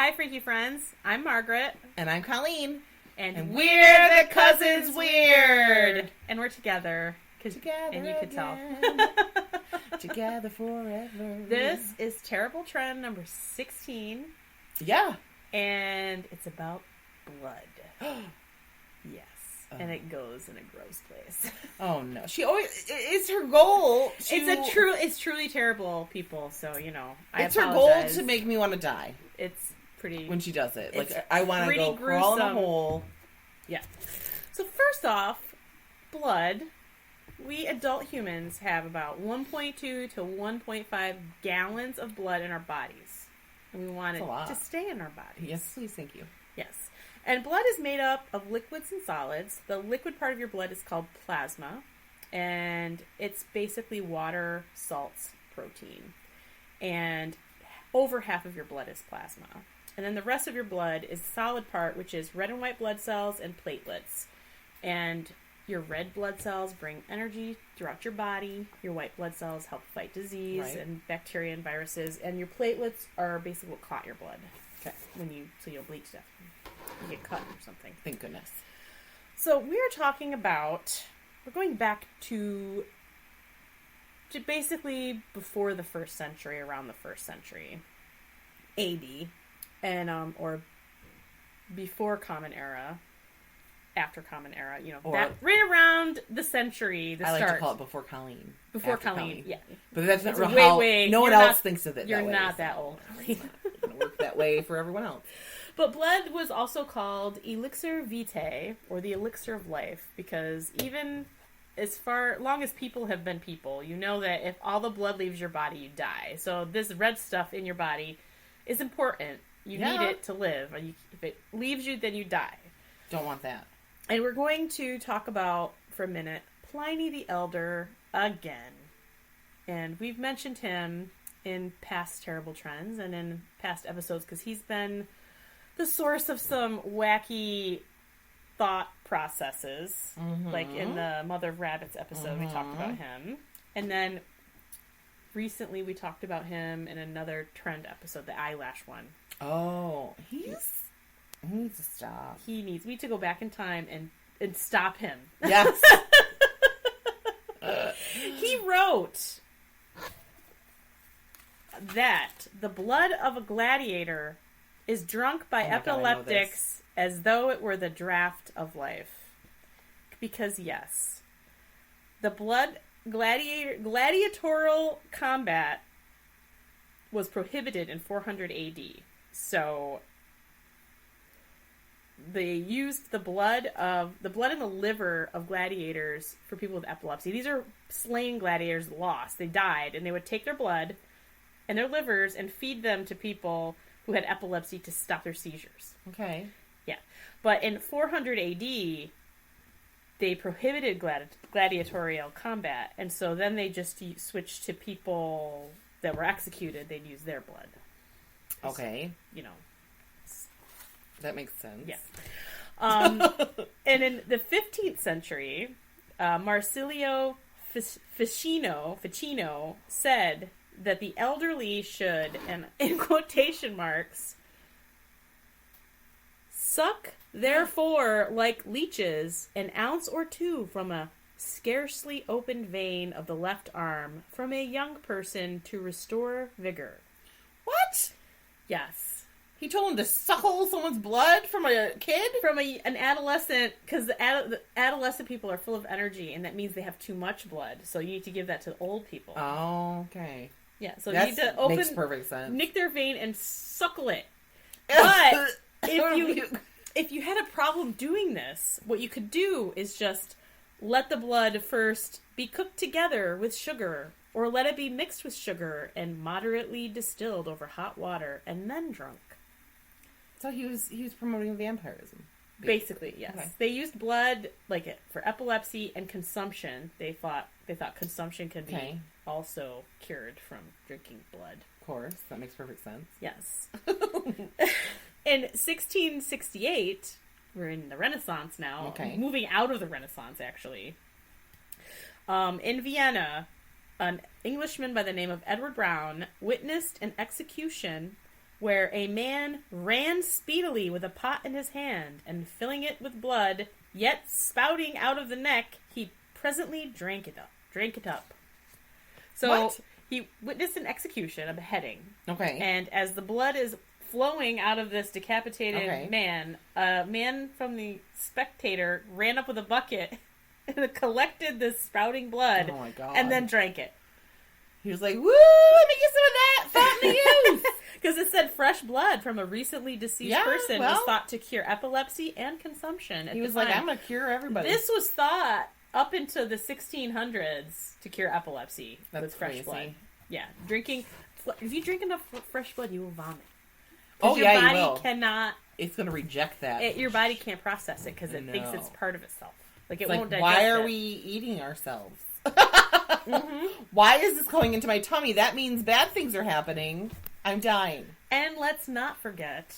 Hi, freaky friends. I'm Margaret. And I'm Colleen. And we're the Cousins Weird. And we're together. Together and you could tell. Together forever. This is Terrible Trend number 16. Yeah. And it's about blood. Yes. And it goes in a gross place. Oh, no. She always... It's her goal to... It's truly terrible, people. So, It's her goal to make me want to die. It's pretty... When she does it. Like, I want to go gruesome. Crawl in a hole. Yeah. So, first off, blood. We adult humans have about 1.2 to 1.5 gallons of blood in our bodies. And we want it to stay in our bodies. Yes, please. Thank you. Yes. And blood is made up of liquids and solids. The liquid part of your blood is called plasma. And it's basically water, salts, protein. And over half of your blood is plasma. And then the rest of your blood is the solid part, which is red and white blood cells and platelets. And your red blood cells bring energy throughout your body. Your white blood cells help fight disease and bacteria and viruses. And your platelets are basically what clot your blood. Okay. So you'll bleed stuff. You get cut or something. Thank goodness. So we're talking about, we're going back to basically before the 1st century, around the 1st century AD, and or before Common Era, after Common Era, that right around the century, the start. I like to call it before Colleen. Before Colleen, yeah. But that's not how no one else thinks of it. You're not that old. It's not going to work that way for everyone else. But blood was also called elixir vitae, or the elixir of life, because even as long as people have been people, you know that if all the blood leaves your body, you die. So this red stuff in your body is important. You need it to live. If it leaves you, then you die. Don't want that. And we're going to talk about, for a minute, Pliny the Elder again. And we've mentioned him in past Terrible Trends and in past episodes because he's been the source of some wacky thought processes. Mm-hmm. Like in the Mother of Rabbits episode, we talked about him. And then recently we talked about him in another trend episode, the eyelash one. Oh, he needs to stop. We need to go back in time and stop him. Yes. He wrote that the blood of a gladiator is drunk by epileptics as though it were the draft of life. Because, yes, the blood gladiatorial combat was prohibited in 400 AD. So they used the blood and the liver of gladiators for people with epilepsy. These are slain gladiators lost. They died, and they would take their blood and their livers and feed them to people who had epilepsy to stop their seizures. Okay. Yeah. But in 400 AD, they prohibited gladiatorial combat, and so then they just switched to people that were executed. They'd use their blood. Okay. That makes sense. Yeah. And in the 15th century, Marsilio Ficino said that the elderly should, and in quotation marks, suck, therefore, like leeches, an ounce or two from a scarcely opened vein of the left arm from a young person to restore vigor. What? Yes. He told him to suckle someone's blood from a kid? From an adolescent, because the adolescent people are full of energy, and that means they have too much blood. So you need to give that to old people. Oh, okay. Yeah, so you need to makes perfect sense. Nick their vein and suckle it. But if you had a problem doing this, what you could do is just let the blood first be cooked together with sugar, or let it be mixed with sugar and moderately distilled over hot water and then drunk. So he was promoting vampirism. Basically, yes. Okay. They used blood for epilepsy and consumption. They thought consumption could be also cured from drinking blood. Of course, that makes perfect sense. Yes. In 1668, we're in the Renaissance now. Okay. Moving out of the Renaissance, actually. In Vienna, an Englishman by the name of Edward Brown witnessed an execution where a man ran speedily with a pot in his hand, and filling it with blood, yet spouting out of the neck, he presently drank it up. So What? he witnessed an execution, a beheading. Okay. And as the blood is flowing out of this decapitated Okay. man, a man from the spectator ran up with a bucket and collected this spouting blood Oh my God. and then drank it. He was like, woo, let me get some of that fountain of youth. Because it said fresh blood from a recently deceased Yeah, person well. was thought to cure epilepsy and consumption. At He the was like, time. I'm going to cure everybody. This was thought up into the 1600s to cure epilepsy with fresh crazy. blood. Yeah, drinking. If you drink enough fresh blood, you will vomit. Oh, Your yeah, you body will. cannot. It's going to reject that. Your body can't process it because it thinks No. it's part of itself. Like it It's won't like, digest why are it. we eating ourselves? Mm-hmm. Why is this going into my tummy? That means bad things are happening. I'm dying. And let's not forget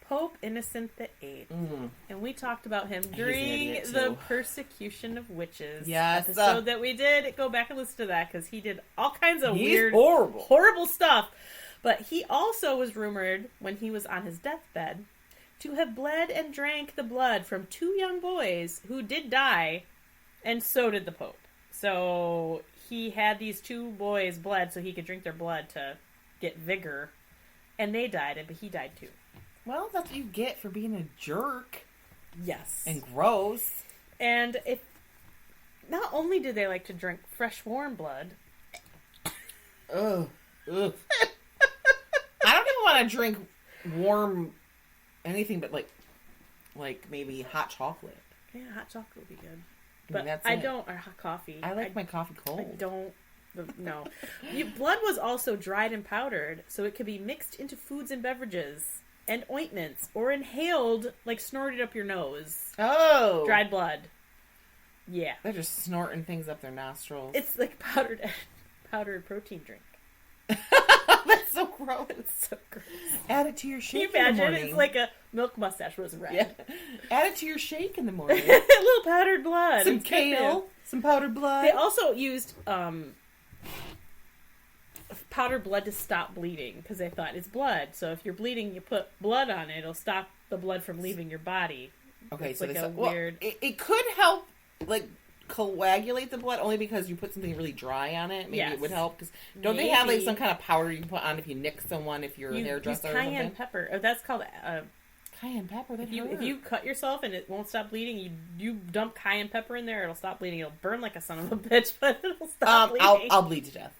Pope Innocent VIII. Mm. And we talked about him He's an during idiot, the too. persecution of witches Yes. episode that we did. Go back and listen to that because he did all kinds of He's weird, horrible. horrible stuff. But he also was rumored, when he was on his deathbed, to have bled and drank the blood from 2 young boys who did die, and so did the Pope. So he had these 2 boys bled so he could drink their blood to get vigor, and they died, but he died too. Well, that's what you get for being a jerk Yes. and gross. And if not only do they like to drink fresh, warm blood, Ugh. Ugh. I don't even want to drink warm anything but like maybe hot chocolate. yeah, hot chocolate would be good. I But mean, that's I it. don't, or hot coffee. I like my coffee cold. I don't. No. Blood was also dried and powdered, so it could be mixed into foods and beverages and ointments, or inhaled, like snorted up your nose. Oh. Dried blood. Yeah. They're just snorting things up their nostrils. It's like powdered protein drink. That's so gross. It's so gross. Add it to your Can you shake in the imagine? morning. It's like a milk mustache, but it's red. Yeah. Add it to your shake in the morning. A little powdered blood. Some It's good too. kale, some powdered blood. They also used powdered blood to stop bleeding because they thought it's blood. So if you're bleeding, you put blood on it. It'll stop the blood from leaving your body. Okay, It's so like this, a weird. it could help, like, coagulate the blood only because you put something really dry on it. Maybe Yes. it would help. Because don't they have like Maybe. some kind of powder you can put on if you nick someone if you're a You use hairdresser or cayenne something? pepper. Oh, that's called. Cayenne pepper. That If you cut yourself and it won't stop bleeding, you dump cayenne pepper in there. It'll stop bleeding. It'll burn like a son of a bitch, but it'll stop bleeding. I'll bleed to death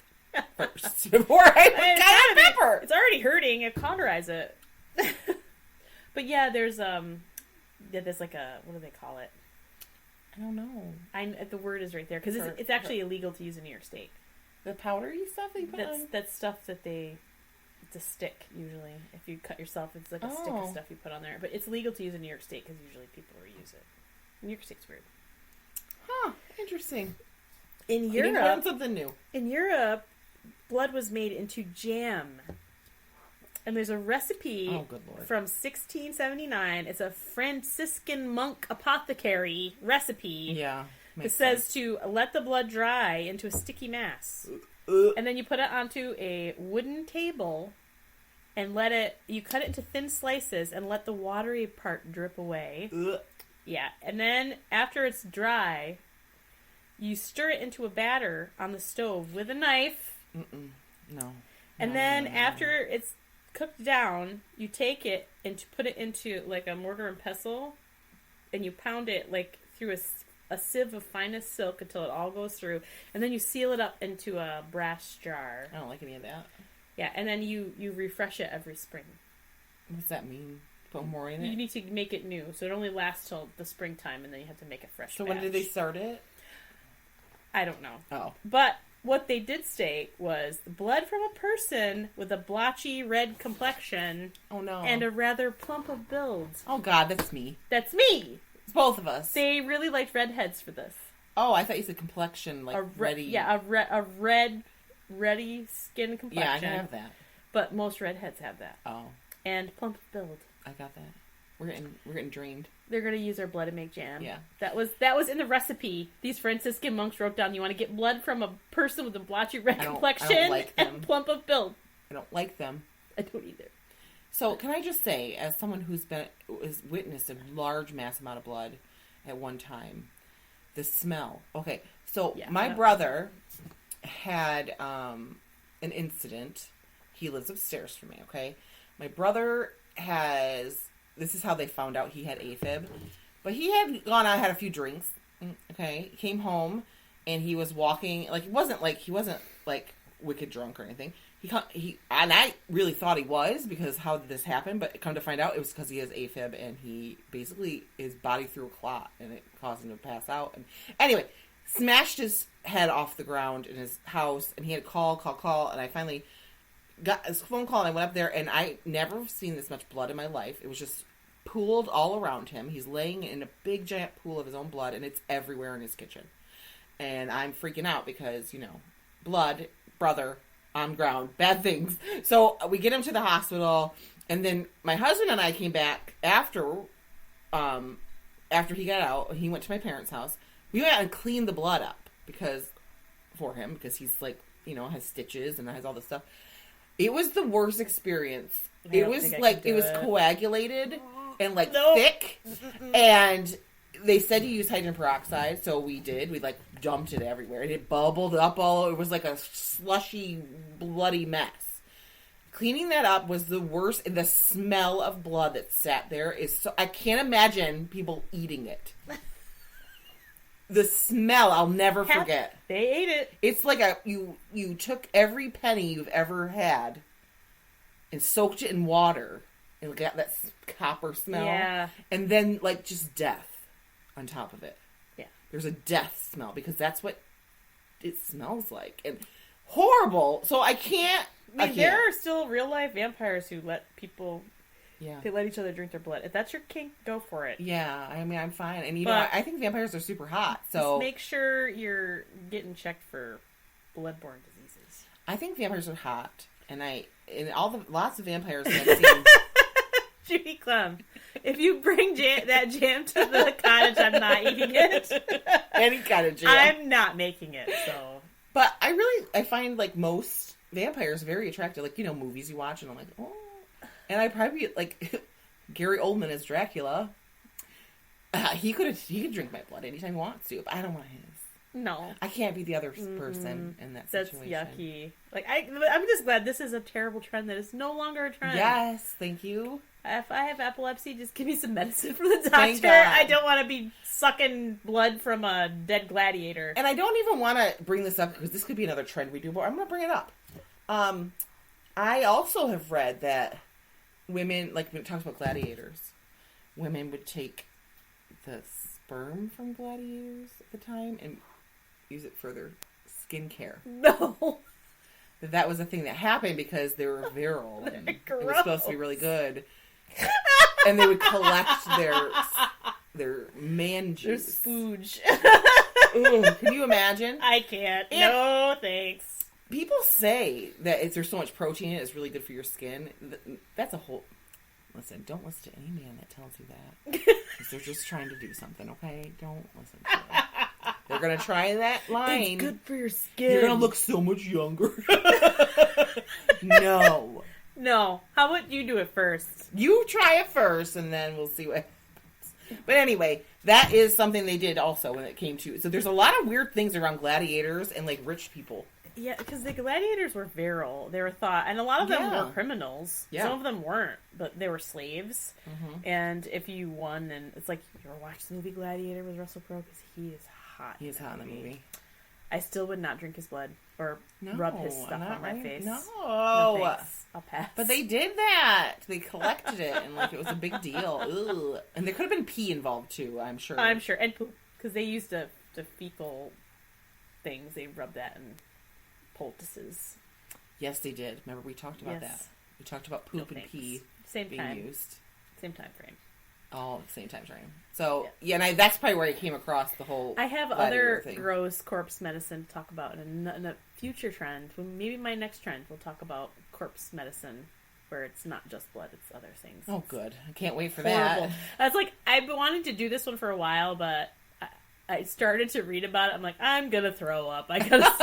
first before I put It's cayenne gotta be- pepper. It's already hurting. It cauterize it. But yeah, there's like a, what do they call it? I don't know. The word is right there because For- it's actually illegal to use in New York State. The powdery stuff that you put on. That's stuff that it's a stick usually. If you cut yourself, it's like a stick of Oh. stuff you put on there. But it's legal to use in New York State because usually people use it. New York State's weird. Huh? Interesting. In You learn Europe, something new. blood was made into jam. And there's a recipe Oh, good lord. from 1679. It's a Franciscan monk apothecary recipe. Yeah. It makes says sense. to let the blood dry into a sticky mass. And then you put it onto a wooden table and you cut it into thin slices and let the watery part drip away. Yeah. And then after it's dry, you stir it into a batter on the stove with a knife. No. And No, then no, no, after it's cooked down, you take it and put it into like a mortar and pestle and you pound it like through a sieve of finest silk until it all goes through. And then you seal it up into a brass jar. I don't like any of that. Yeah, and then you refresh it every spring. What's that mean? Put more in You it? need to make it new, so it only lasts till the springtime, and then you have to make a fresh So batch. when did they start it? I don't know. Oh. But what they did state was blood from a person with a blotchy red complexion Oh no. and a rather plump of build. Oh god, that's me. That's me! It's both of us. They really liked redheads for this. Oh, I thought you said complexion, like ready. Yeah, a ready skin complexion. Yeah, I can have that. But most redheads have that. Oh, And plump of build. I got that. We're getting drained. They're gonna use our blood to make jam. Yeah. That was in the recipe. These Franciscan monks wrote down. You want to get blood from a person with a blotchy red I don't complexion like them. and plump of build. I don't like them. I don't either. So, can I just say, as someone has witnessed a large mass amount of blood at one time, the smell. Okay, so my brother had an incident. He lives upstairs from me, okay? My brother this is how they found out he had AFib. But he had gone out, had a few drinks, okay? Came home, and he was walking, he wasn't wicked drunk or anything. And I really thought he was, because how did this happen? But come to find out, it was because he has AFib, and he basically, his body threw a clot, and it caused him to pass out. And anyway, smashed his head off the ground in his house, and he had to call, and I finally got his phone call, and I went up there, and I never seen this much blood in my life. It was just pooled all around him. He's laying in a big giant pool of his own blood, and it's everywhere in his kitchen. And I'm freaking out because, blood, brother, on ground, bad things. So we get him to the hospital, and then my husband and I came back after he got out. He went to my parents' house. We went out and cleaned the blood up for him because he's has stitches and has all this stuff. It was the worst experience. It was coagulated and thick, and they said to use hydrogen peroxide, so we did. We dumped it everywhere, and it bubbled up all. It was like a slushy, bloody mess. Cleaning that up was the worst, and the smell of blood that sat there is so. I can't imagine people eating it. The smell, I'll never forget. They ate it. It's like you took every penny you've ever had and soaked it in water and got that copper smell. Yeah. And then just death on top of it. Yeah. There's a death smell because that's what it smells like. And horrible. So I can't. There are still real life vampires who let people. Yeah. They let each other drink their blood. If that's your kink, go for it. Yeah. I'm fine. And I think vampires are super hot. So just make sure you're getting checked for bloodborne diseases. I think vampires are hot. And lots of vampires I've seen. Judy Clem, if you bring that jam to the cottage, I'm not eating it. Any kind of jam. I'm not making it, so. But I find most vampires very attractive. Movies you watch, and I'm like, oh. And I probably, Gary Oldman as Dracula. He could drink my blood anytime he wants to, but I don't want his. No. I can't be the other person in that situation. That's yucky. I'm just glad this is a terrible trend that is no longer a trend. Yes, thank you. If I have epilepsy, just give me some medicine from the doctor. I don't want to be sucking blood from a dead gladiator. And I don't even want to bring this up because this could be another trend we do, but I'm going to bring it up. I also have read that women, when it talks about gladiators, women would take the sperm from gladiators at the time and use it for their skincare. No. That was a thing that happened because they were virile and it was supposed to be really good. And they would collect their man juice. Their spooge. Ooh, can you imagine? I can't. No, thanks. People say that if there's so much protein in it, it's really good for your skin. That's a whole... Listen, don't listen to any man that tells you that. Because they're just trying to do something, okay? Don't listen to them. They're going to try that line. It's good for your skin. You're going to look so much younger. No. No. How about you do it first? You try it first, and then we'll see what happens. But anyway, that is something they did also when it came to... So there's a lot of weird things around gladiators and, rich people. Yeah, because the gladiators were virile. They were thought... And a lot of them were criminals. Yeah. Some of them weren't, but they were slaves. Mm-hmm. And if you won, then it's like... You ever watched the movie Gladiator with Russell Crowe? Because he is hot. He is hot in the movie. I still would not drink his blood or rub his stuff on my face. No. Thanks. I'll pass. But they did that. They collected it, and it was a big deal. Ugh. And there could have been pee involved too, I'm sure. I'm sure. And poop. Because they used the fecal things. They rubbed that in poultices. Yes, they did. Remember, we talked about that. We talked about poop and pee being used. Same time frame. All at the same time frame. So, and that's probably where I came across the whole I have other gross corpse medicine to talk about in a future trend. Maybe my next trend, we'll talk about corpse medicine, where it's not just blood, it's other things. Oh, good. I can't wait for horrible. that. That's I've been wanting to do this one for a while, but I started to read about it. I'm like, I'm going to throw up. I got to stop.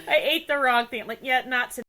I ate the wrong thing. I'm like, not today.